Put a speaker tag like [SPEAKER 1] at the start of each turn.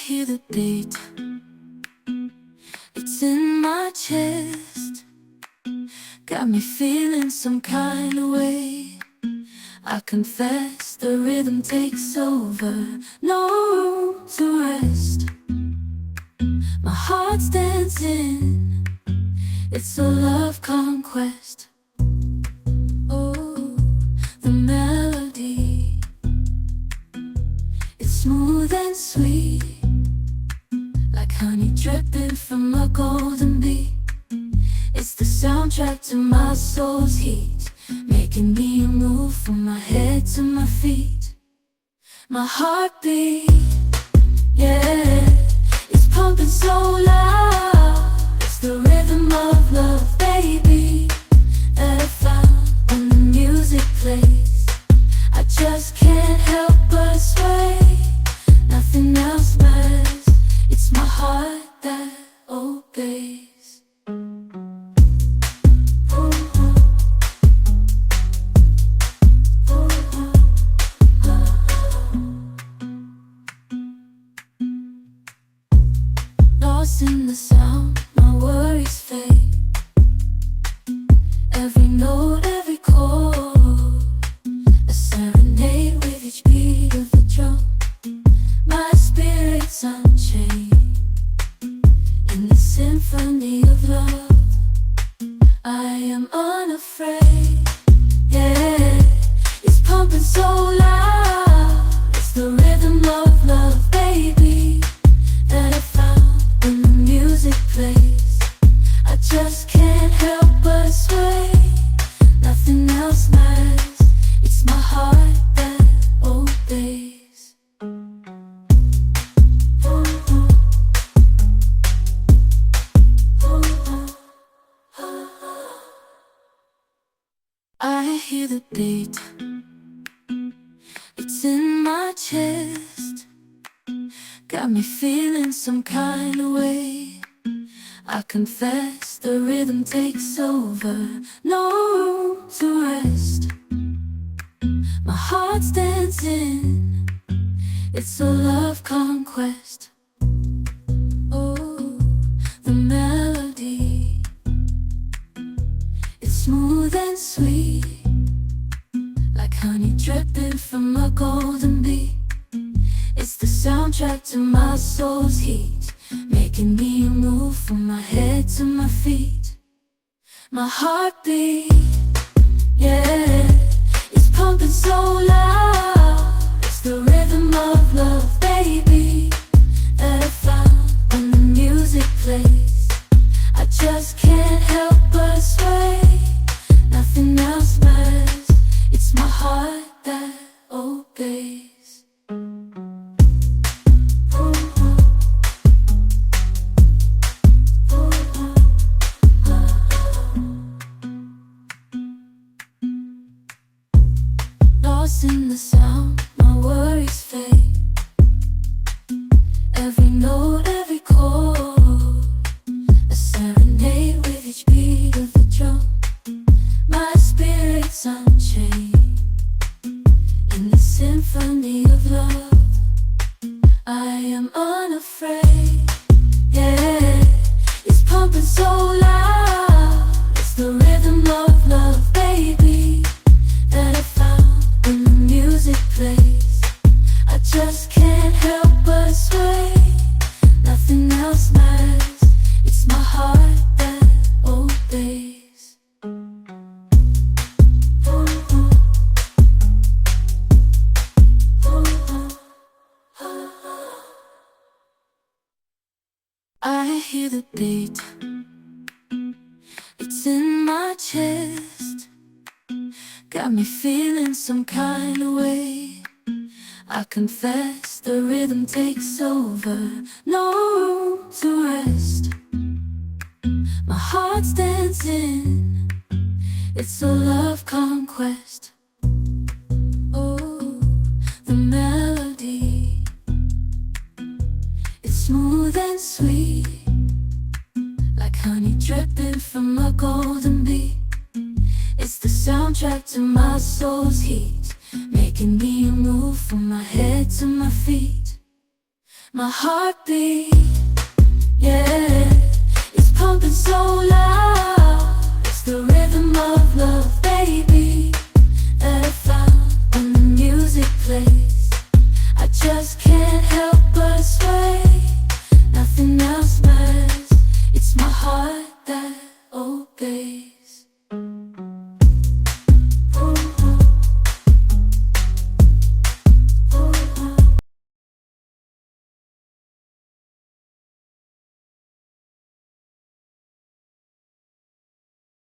[SPEAKER 1] hear the beat, it's in my chest, got me feeling some kind of way. I confess the rhythm takes over, no room to rest. My heart's dancing, it's a love conquest. Oh, the melody, it's smooth and sweet, like honey dripping from a golden bee. It's the soundtrack to my soul's heat, making me move from my head to my feet. My heartbeat, yeah, it's pumping so loud. It's the rhythm of love, baby, that I found when the music plays. I just can't help but sway, nothing else matters. It's my heart that obeys. Lost in the sound, my worries fade. Every note, every chord, a serenade with each beat of the drum. My spirit's unchained in the symphony of love. I am unafraid, yeah, it's pumping so loud. It's the rhythm of love, baby, that I found when the music plays. I just can't help but sway, nothing else matters. It's my heart that obeys. I hear the beat, it's in my chest, got me feeling some kind of way. I confess the rhythm takes over, no room to rest. My heart's dancing, it's a love conquest. Oh, the melody, it's smooth and sweet, like honey dripping from a golden bee. It's the soundtrack to my soul's heat, making me move from my head to my feet. My heartbeat, yeah, it's pumping so loud. It's the rhythm of love, baby, that I found when the music plays. I just can't help but sway, nothing else matters. It's my heart that obeys. Lost in the sound, my worries fade. Every note, every chord, a serenade with each beat of the drum. My spirit's unchained in the symphony of love. I am unafraid, yeah, it's pumping so loud. It's the rhythm of love, baby, that I found when the music plays. I just can't help but sway, nothing else matters. It's my heart that obeys. I hear the beat, it's in my chest, got me feeling some kind of way. I confess the rhythm takes over, no room to rest. My heart's dancing, it's a love conquest. Oh, the melody, it's smooth and sweet, like honey dripping from a golden bee. It's the soundtrack to my soul's heat, making me move from my head to my feet. My heartbeat, yeah, it's pumping so loud.